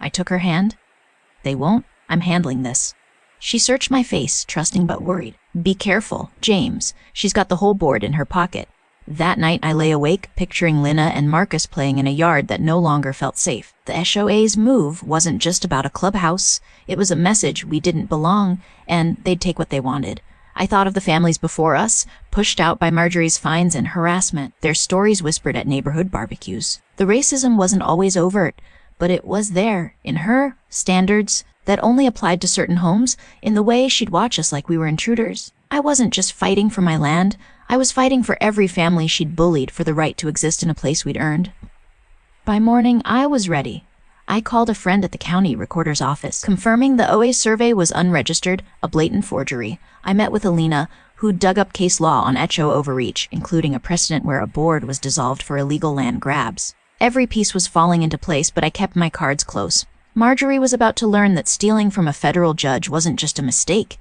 I took her hand. They won't. I'm handling this. She searched my face, trusting but worried. Be careful, James. She's got the whole board in her pocket. That night I lay awake, picturing Lina and Marcus playing in a yard that no longer felt safe. The HOA's move wasn't just about a clubhouse. It was a message we didn't belong, and they'd take what they wanted. I thought of the families before us, pushed out by Marjorie's fines and harassment, their stories whispered at neighborhood barbecues. The racism wasn't always overt, but it was there, in her standards that only applied to certain homes, in the way she'd watch us like we were intruders. I wasn't just fighting for my land. I was fighting for every family she'd bullied for the right to exist in a place we'd earned. By morning, I was ready. I called a friend at the county recorder's office, confirming the OA survey was unregistered, a blatant forgery. I met with Alina, who dug up case law on HOA overreach, including a precedent where a board was dissolved for illegal land grabs. Every piece was falling into place, but I kept my cards close. Marjorie was about to learn that stealing from a federal judge wasn't just a mistake.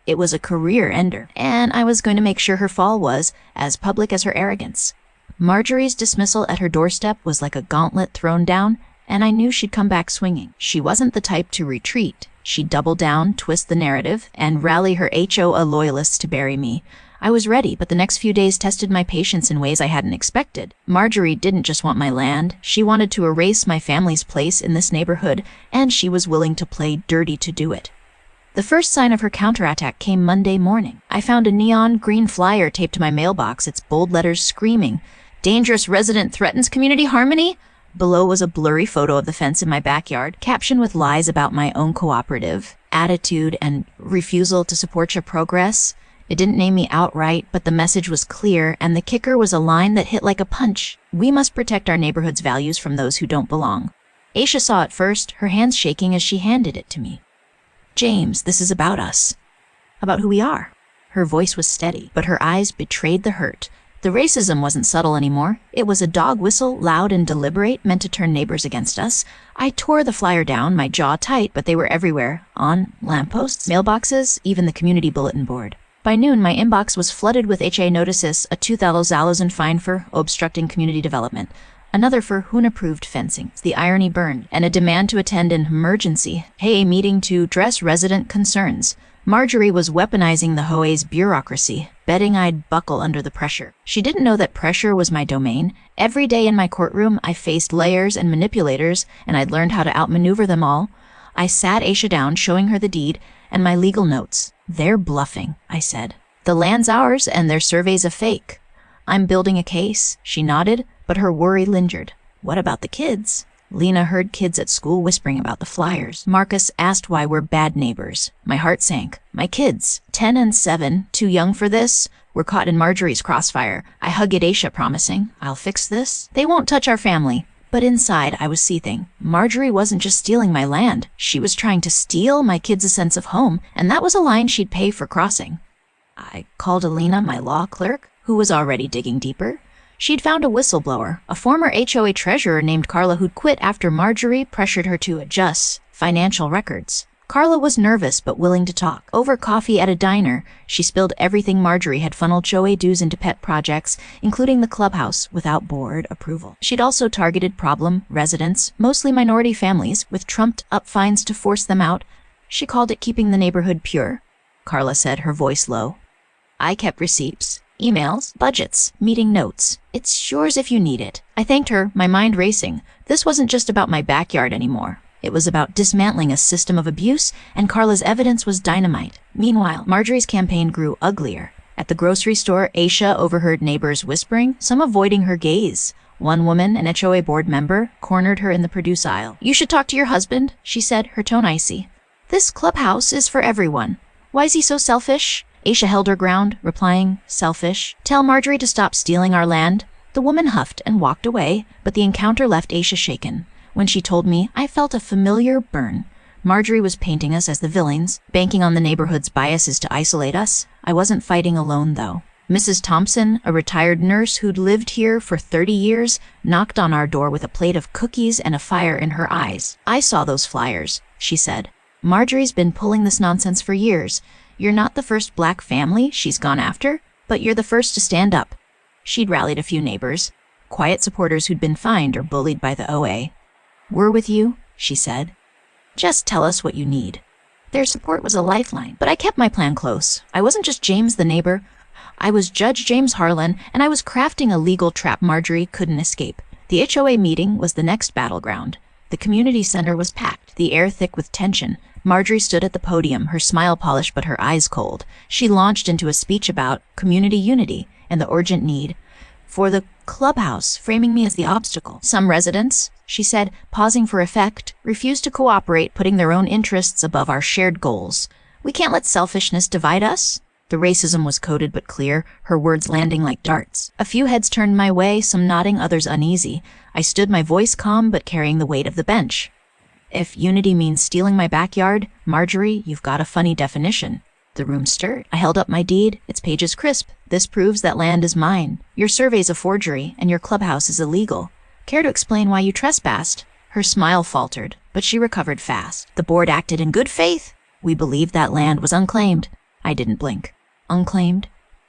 It was a career ender, and I was going to make sure her fall was as public as her arrogance. Marjorie's dismissal at her doorstep was like a gauntlet thrown down, and I knew she'd come back swinging. She wasn't the type to retreat. She'd double down, twist the narrative, and rally her HOA loyalists to bury me. I was ready, but the next few days tested my patience in ways I hadn't expected. Marjorie didn't just want my land. She wanted to erase my family's place in this neighborhood, and she was willing to play dirty to do it. The first sign of her counterattack came Monday morning. I found a neon green flyer taped to my mailbox, its bold letters screaming, "Dangerous resident threatens community harmony?" Below was a blurry photo of the fence in my backyard, captioned with lies about my own cooperative, attitude, and refusal to support your progress. It didn't name me outright, but the message was clear, and the kicker was a line that hit like a punch. We must protect our neighborhood's values from those who don't belong. Aisha saw it first, her hands shaking as she handed it to me. James, this is about us. About who we are. Her voice was steady, but her eyes betrayed the hurt. The racism wasn't subtle anymore. It was a dog whistle, loud and deliberate, meant to turn neighbors against us. I tore the flyer down, my jaw tight, but they were everywhere. On lampposts, mailboxes, even the community bulletin board. By noon, my inbox was flooded with HA notices, a $2,000 fine for obstructing community development, another for unapproved fencing, the irony burned, and a demand to attend an emergency HA meeting to address resident concerns. Marjorie was weaponizing the HOA's bureaucracy, betting I'd buckle under the pressure. She didn't know that pressure was my domain. Every day in my courtroom, I faced layers and manipulators, and I'd learned how to outmaneuver them all. I sat Aisha down, showing her the deed and my legal notes. They're bluffing, I said. The land's ours, and their survey's a fake. I'm building a case. She nodded, but her worry lingered. What about the kids? Lina heard kids at school whispering about the flyers. Marcus asked why we're bad neighbors. My heart sank. My kids, 10 and 7, too young for this, were caught in Marjorie's crossfire. I hugged Aisha, promising, I'll fix this. They won't touch our family. But inside, I was seething. Marjorie wasn't just stealing my land. She was trying to steal my kids a sense of home, and that was a line she'd pay for crossing. I called Alina, my law clerk, who was already digging deeper. She'd found a whistleblower, a former HOA treasurer named Carla who'd quit after Marjorie pressured her to adjust financial records. Carla was nervous but willing to talk. Over coffee at a diner, she spilled everything Marjorie had funneled HOA dues into pet projects, including the clubhouse, without board approval. She'd also targeted problem residents, mostly minority families, with trumped-up fines to force them out. She called it keeping the neighborhood pure. Carla said, her voice low. I kept receipts. Emails, budgets, meeting notes. It's yours if you need it. I thanked her, my mind racing. This wasn't just about my backyard anymore. It was about dismantling a system of abuse, and Carla's evidence was dynamite. Meanwhile, Marjorie's campaign grew uglier. At the grocery store, Aisha overheard neighbors whispering, some avoiding her gaze. One woman, an HOA board member, cornered her in the produce aisle. You should talk to your husband, she said, her tone icy. This clubhouse is for everyone. Why is he so selfish? Aisha held her ground, replying, selfish. Tell Marjorie to stop stealing our land. The woman huffed and walked away, but the encounter left Aisha shaken. When she told me, I felt a familiar burn. Marjorie was painting us as the villains, banking on the neighborhood's biases to isolate us. I wasn't fighting alone, though. Mrs. Thompson, a retired nurse who'd lived here for 30 years, knocked on our door with a plate of cookies and a fire in her eyes. I saw those flyers, she said. Marjorie's been pulling this nonsense for years. You're not the first black family she's gone after, but you're the first to stand up. She'd rallied a few neighbors, quiet supporters who'd been fined or bullied by the OA. We're with you, she said. Just tell us what you need. Their support was a lifeline, but I kept my plan close. I wasn't just James the neighbor. I was Judge James Harlan, and I was crafting a legal trap Marjorie couldn't escape. The HOA meeting was the next battleground. The community center was packed, the air thick with tension. Marjorie stood at the podium, her smile polished but her eyes cold. She launched into a speech about community unity and the urgent need for the clubhouse, framing me as the obstacle. Some residents, she said, pausing for effect, refused to cooperate, putting their own interests above our shared goals. We can't let selfishness divide us. The racism was coded but clear, her words landing like darts. A few heads turned my way, some nodding, others uneasy. I stood, my voice calm but carrying the weight of the bench. If unity means stealing my backyard, Marjorie, you've got a funny definition. The room stirred. I held up my deed, its pages crisp. This proves that land is mine. Your survey's a forgery, and your clubhouse is illegal. Care to explain why you trespassed? Her smile faltered, but she recovered fast. The board acted in good faith. We believed that land was unclaimed. I didn't blink. Unclaimed?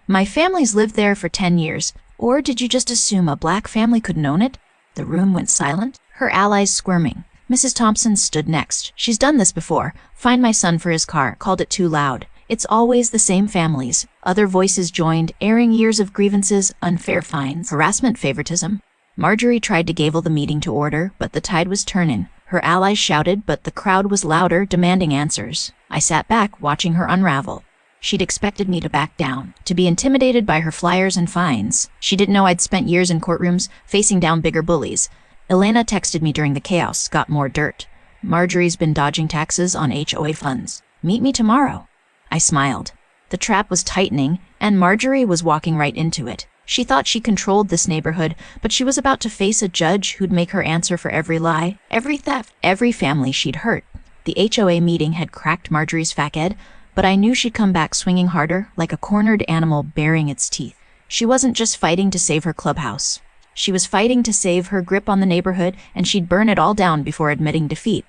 My family's lived there for 10 years. Or did you just assume a black family couldn't own it? The room went silent, her allies squirming. Mrs. Thompson stood next. She's done this before. Fined my son for his car, called it too loud. It's always the same families. Other voices joined, airing years of grievances, unfair fines, harassment, favoritism. Marjorie tried to gavel the meeting to order, but the tide was turning. Her allies shouted, but the crowd was louder, demanding answers. I sat back, watching her unravel. She'd expected me to back down, to be intimidated by her flyers and fines. She didn't know I'd spent years in courtrooms, facing down bigger bullies. Elena texted me during the chaos, got more dirt. Marjorie's been dodging taxes on HOA funds. Meet me tomorrow. I smiled. The trap was tightening, and Marjorie was walking right into it. She thought she controlled this neighborhood, but she was about to face a judge who'd make her answer for every lie, every theft, every family she'd hurt. The HOA meeting had cracked Marjorie's facade, but I knew she'd come back swinging harder, like a cornered animal baring its teeth. She wasn't just fighting to save her clubhouse. She was fighting to save her grip on the neighborhood, and she'd burn it all down before admitting defeat.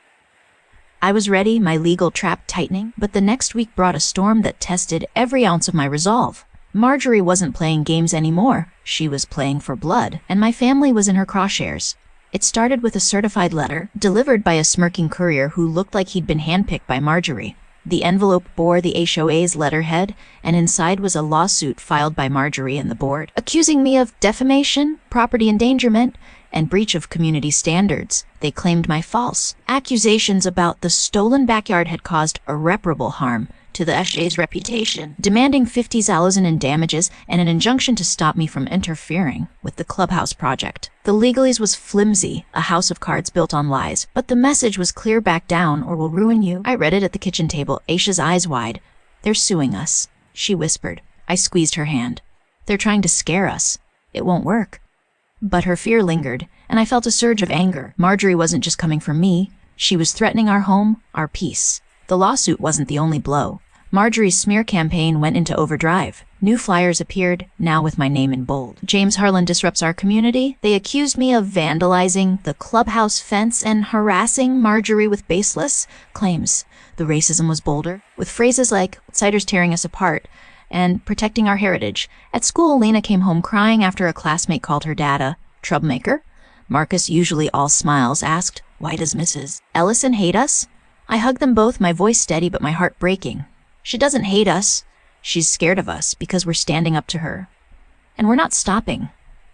I was ready, my legal trap tightening, but the next week brought a storm that tested every ounce of my resolve. Marjorie wasn't playing games anymore. She was playing for blood, and my family was in her crosshairs. It started with a certified letter, delivered by a smirking courier who looked like he'd been handpicked by Marjorie. The envelope bore the HOA's letterhead, and inside was a lawsuit filed by Marjorie and the board, accusing me of defamation, property endangerment, and breach of community standards. They claimed my false accusations about the stolen backyard had caused irreparable harm to the HOA's reputation, demanding $50,000 in damages and an injunction to stop me from interfering with the clubhouse project. The legalese was flimsy, a house of cards built on lies, but the message was clear: back down or we'll ruin you. I read it at the kitchen table, Aisha's eyes wide. They're suing us, she whispered. I squeezed her hand. They're trying to scare us. It won't work. But her fear lingered, and I felt a surge of anger. Marjorie wasn't just coming for me. She was threatening our home, our peace. The lawsuit wasn't the only blow. Marjorie's smear campaign went into overdrive. New flyers appeared, now with my name in bold. James Harlan disrupts our community. They accused me of vandalizing the clubhouse fence and harassing Marjorie with baseless claims. The racism was bolder, with phrases like outsiders tearing us apart and protecting our heritage. At school, Lena came home crying after a classmate called her dad a troublemaker. Marcus, usually all smiles, asked, "Why does Mrs. Ellison hate us?" I hugged them both, my voice steady but my heart breaking. She doesn't hate us. She's scared of us because we're standing up to her. And we're not stopping.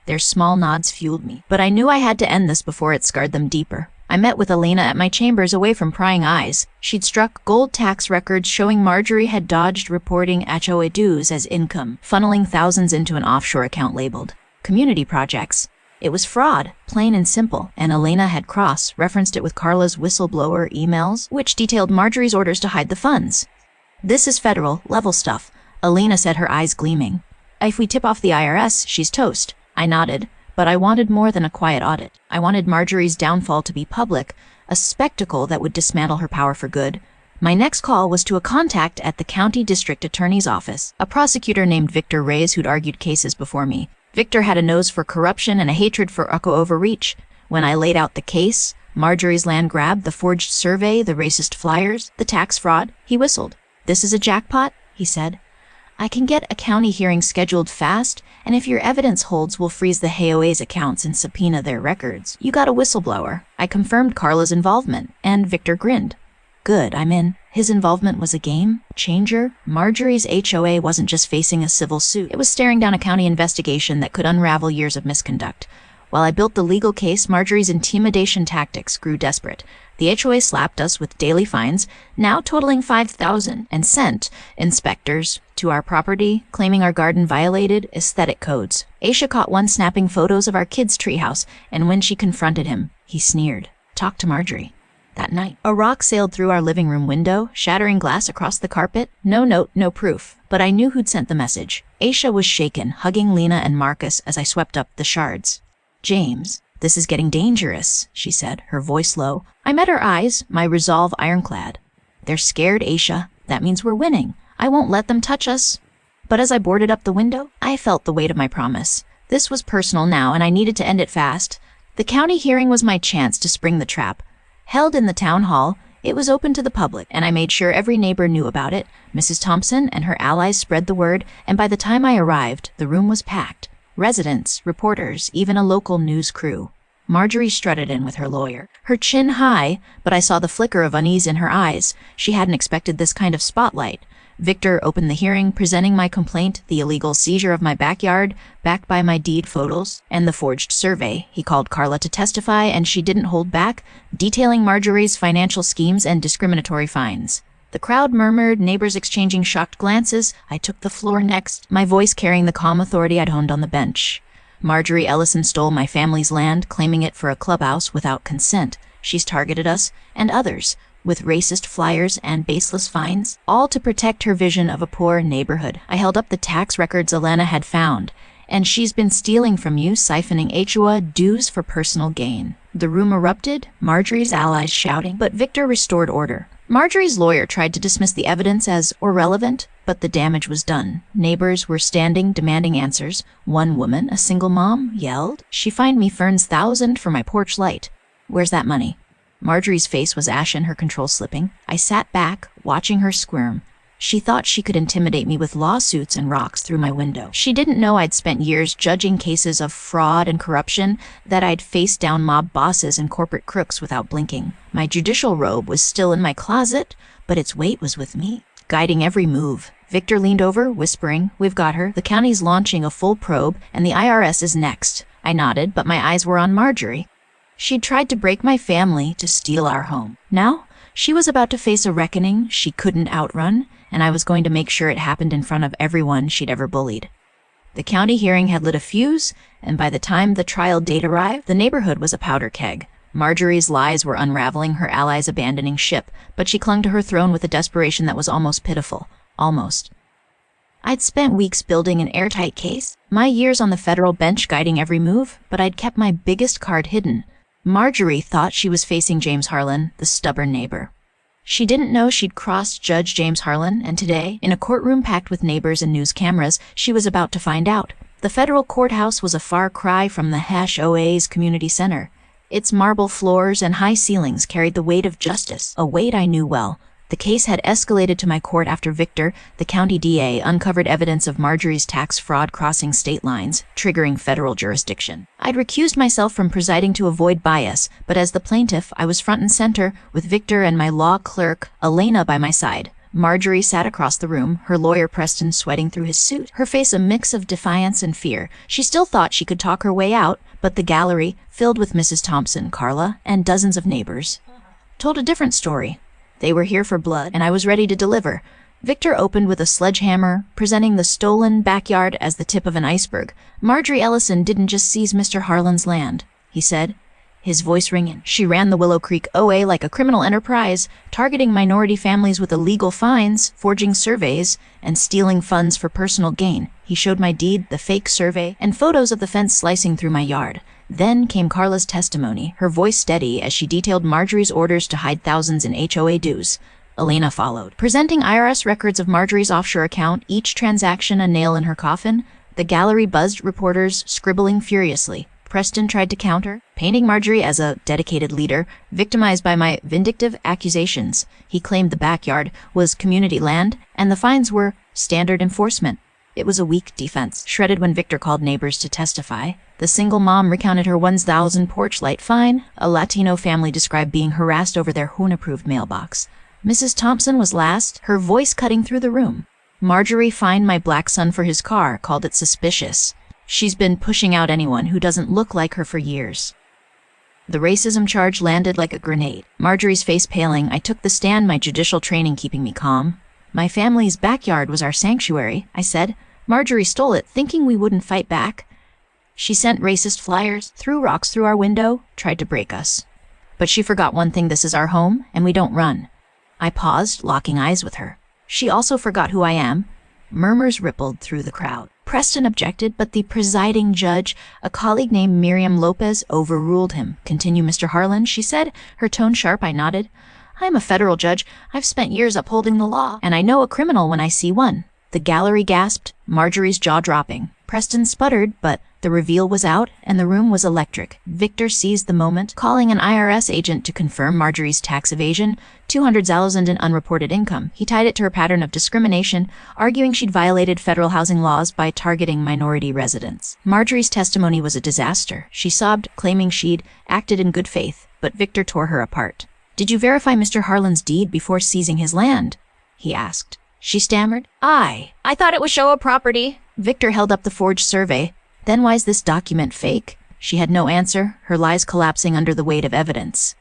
Their small nods fueled me, but I knew I had to end this before it scarred them deeper. I met with Elena at my chambers away from prying eyes. She'd struck gold tax records showing Marjorie had dodged reporting HOA dues as income, funneling thousands into an offshore account labeled community projects. It was fraud, plain and simple, and Elena had cross-referenced it with Carla's whistleblower emails, which detailed Marjorie's orders to hide the funds. This is federal level stuff, Elena said, her eyes gleaming. If we tip off the IRS, she's toast. I nodded, but I wanted more than a quiet audit. I wanted Marjorie's downfall to be public, a spectacle that would dismantle her power for good. My next call was to a contact at the county district attorney's office, a prosecutor named Victor Reyes who'd argued cases before me. Victor had a nose for corruption and a hatred for overreach. When I laid out the case, Marjorie's land grab, the forged survey, the racist flyers, the tax fraud, he whistled. "This is a jackpot," he said. "I can get a county hearing scheduled fast, and if your evidence holds, we'll freeze the HOA's accounts and subpoena their records. You got a whistleblower." I confirmed Carla's involvement, and Victor grinned. Good, I'm in. His involvement was a game changer. Marjorie's HOA wasn't just facing a civil suit. It was staring down a county investigation that could unravel years of misconduct. While I built the legal case, Marjorie's intimidation tactics grew desperate. The HOA slapped us with daily fines, now totaling $5,000, and sent inspectors to our property, claiming our garden violated aesthetic codes. Aisha caught one snapping photos of our kid's treehouse, and when she confronted him, he sneered. Talk to Marjorie. That night, a rock sailed through our living room window, shattering glass across the carpet. No note, no proof. But I knew who'd sent the message. Aisha was shaken, hugging Lena and Marcus as I swept up the shards. James, this is getting dangerous, she said, her voice low. I met her eyes, my resolve ironclad. They're scared, Aisha. That means we're winning. I won't let them touch us. But as I boarded up the window, I felt the weight of my promise. This was personal now, and I needed to end it fast. The county hearing was my chance to spring the trap. Held in the town hall, it was open to the public, and I made sure every neighbor knew about it. Mrs. Thompson and her allies spread the word, and by the time I arrived, the room was packed. Residents, reporters, even a local news crew. Marjorie strutted in with her lawyer, her chin high, but I saw the flicker of unease in her eyes. She hadn't expected this kind of spotlight. Victor opened the hearing, presenting my complaint, the illegal seizure of my backyard, backed by my deed photos, and the forged survey. He called Carla to testify, and she didn't hold back, detailing Marjorie's financial schemes and discriminatory fines. The crowd murmured, neighbors exchanging shocked glances. I took the floor next, my voice carrying the calm authority I'd honed on the bench. Marjorie Ellison stole my family's land, claiming it for a clubhouse without consent. She's targeted us, and others, with racist flyers and baseless fines, all to protect her vision of a poor neighborhood. I held up the tax records Elena had found, and she's been stealing from you, siphoning HOA dues for personal gain. The room erupted, Marjorie's allies shouting, but Victor restored order. Marjorie's lawyer tried to dismiss the evidence as irrelevant, but the damage was done. Neighbors were standing, demanding answers. One woman, a single mom, yelled, "She fined me Fern's $1,000 for my porch light. Where's that money?" Marjorie's face was ashen, her control slipping. I sat back, watching her squirm. She thought she could intimidate me with lawsuits and rocks through my window. She didn't know I'd spent years judging cases of fraud and corruption, that I'd faced down mob bosses and corporate crooks without blinking. My judicial robe was still in my closet, but its weight was with me, guiding every move. Victor leaned over, whispering, "We've got her. The county's launching a full probe, and the IRS is next." I nodded, but my eyes were on Marjorie. She'd tried to break my family to steal our home. Now, she was about to face a reckoning she couldn't outrun, and I was going to make sure it happened in front of everyone she'd ever bullied. The county hearing had lit a fuse, and by the time the trial date arrived, the neighborhood was a powder keg. Marjorie's lies were unraveling, her allies abandoning ship, but she clung to her throne with a desperation that was almost pitiful. Almost. I'd spent weeks building an airtight case, my years on the federal bench guiding every move, but I'd kept my biggest card hidden. Marjorie thought she was facing James Harlan, the stubborn neighbor. She didn't know she'd crossed Judge James Harlan, and today, in a courtroom packed with neighbors and news cameras, she was about to find out. The federal courthouse was a far cry from the HOA's community center. Its marble floors and high ceilings carried the weight of justice, a weight I knew well. The case had escalated to my court after Victor, the county DA, uncovered evidence of Marjorie's tax fraud crossing state lines, triggering federal jurisdiction. I'd recused myself from presiding to avoid bias, but as the plaintiff, I was front and center, with Victor and my law clerk, Elena, by my side. Marjorie sat across the room, her lawyer Preston sweating through his suit, her face a mix of defiance and fear. She still thought she could talk her way out, but the gallery, filled with Mrs. Thompson, Carla, and dozens of neighbors, told a different story. They were here for blood, and I was ready to deliver. Victor opened with a sledgehammer, presenting the stolen backyard as the tip of an iceberg. Marjorie Ellison didn't just seize Mr. Harlan's land, he said, his voice ringing. She ran the Willow Creek OA like a criminal enterprise, targeting minority families with illegal fines, forging surveys, and stealing funds for personal gain. He showed my deed, the fake survey, and photos of the fence slicing through my yard. Then came Carla's testimony, her voice steady as she detailed Marjorie's orders to hide thousands in HOA dues. Elena followed, presenting IRS records of Marjorie's offshore account, each transaction a nail in her coffin. The gallery buzzed, reporters scribbling furiously. Preston tried to counter, painting Marjorie as a dedicated leader, victimized by my vindictive accusations. He claimed the backyard was community land, and the fines were standard enforcement. It was a weak defense, shredded when Victor called neighbors to testify. The single mom recounted her 1,000 porch light fine. A Latino family described being harassed over their HOA-approved mailbox. Mrs. Thompson was last, her voice cutting through the room. Marjorie fined my black son for his car, called it suspicious. She's been pushing out anyone who doesn't look like her for years. The racism charge landed like a grenade. Marjorie's face paling, I took the stand, my judicial training keeping me calm. My family's backyard was our sanctuary, I said. Marjorie stole it, thinking we wouldn't fight back. She sent racist flyers, threw rocks through our window, tried to break us. But she forgot one thing: this is our home, and we don't run. I paused, locking eyes with her. She also forgot who I am. Murmurs rippled through the crowd. Preston objected, but the presiding judge, a colleague named Miriam Lopez, overruled him. "Continue, Mr. Harlan," she said, her tone sharp. I nodded. "I'm a federal judge. I've spent years upholding the law, and I know a criminal when I see one." The gallery gasped, Marjorie's jaw dropping. Preston sputtered, but the reveal was out, and the room was electric. Victor seized the moment, calling an IRS agent to confirm Marjorie's tax evasion, $200,000 in unreported income. He tied it to her pattern of discrimination, arguing she'd violated federal housing laws by targeting minority residents. Marjorie's testimony was a disaster. She sobbed, claiming she'd acted in good faith, but Victor tore her apart. "Did you verify Mr. Harlan's deed before seizing his land?" he asked. She stammered, I thought it was HOA property." Victor held up the forged survey. "Then why's this document fake?" She had no answer, her lies collapsing under the weight of evidence.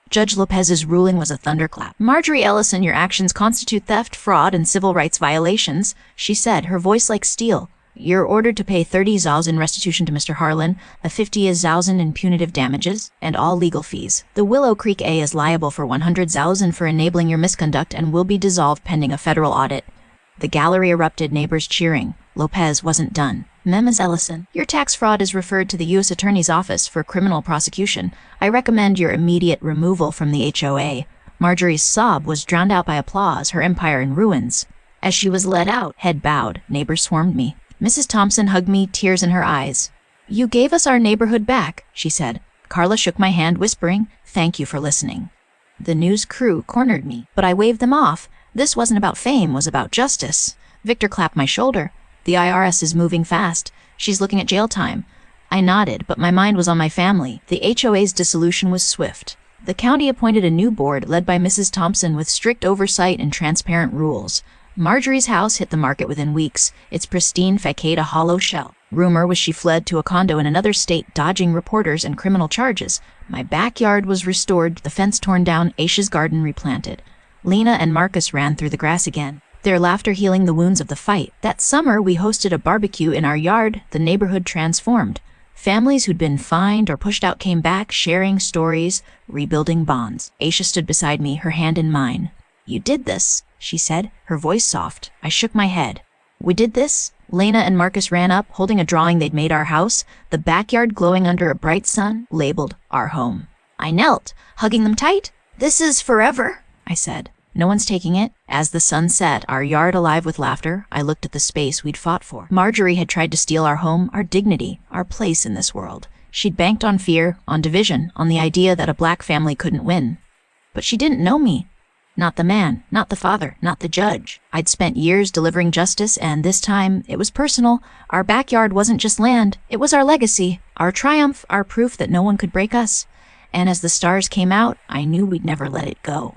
Judge Lopez's ruling was a thunderclap. "Marjorie Ellison, your actions constitute theft, fraud, and civil rights violations," she said, her voice like steel. "You're ordered to pay $30,000 in restitution to Mr. Harlan, a $50,000 in punitive damages, and all legal fees. The Willow Creek A is liable for $100,000 for enabling your misconduct and will be dissolved pending a federal audit." The gallery erupted, neighbors cheering. Lopez wasn't done. "Ms. Ellison, your tax fraud is referred to the U.S. Attorney's Office for criminal prosecution. I recommend your immediate removal from the HOA." Marjorie's sob was drowned out by applause, her empire in ruins. As she was led out, head bowed, neighbors swarmed me. Mrs. Thompson hugged me, tears in her eyes. "You gave us our neighborhood back," she said. Carla shook my hand, whispering, "Thank you for listening." The news crew cornered me, but I waved them off. This wasn't about fame, it was about justice. Victor clapped my shoulder. "The IRS is moving fast. She's looking at jail time." I nodded, but my mind was on my family. The HOA's dissolution was swift. The county appointed a new board led by Mrs. Thompson with strict oversight and transparent rules. Marjorie's house hit the market within weeks, its pristine facade a hollow shell. Rumor was she fled to a condo in another state, dodging reporters and criminal charges. My backyard was restored, the fence torn down, Aisha's garden replanted. Lena and Marcus ran through the grass again, their laughter healing the wounds of the fight. That summer, we hosted a barbecue in our yard, the neighborhood transformed. Families who'd been fined or pushed out came back, sharing stories, rebuilding bonds. Aisha stood beside me, her hand in mine. "You did this," she said, her voice soft. I shook my head. "We did this?" Lena and Marcus ran up, holding a drawing they'd made our house, the backyard glowing under a bright sun, labeled our home. I knelt, hugging them tight. "This is forever," I said. "No one's taking it." As the sun set, our yard alive with laughter, I looked at the space we'd fought for. Marjorie had tried to steal our home, our dignity, our place in this world. She'd banked on fear, on division, on the idea that a black family couldn't win. But she didn't know me. Not the man, not the father, not the judge. I'd spent years delivering justice, and this time, it was personal. Our backyard wasn't just land, it was our legacy, our triumph, our proof that no one could break us. And as the stars came out, I knew we'd never let it go.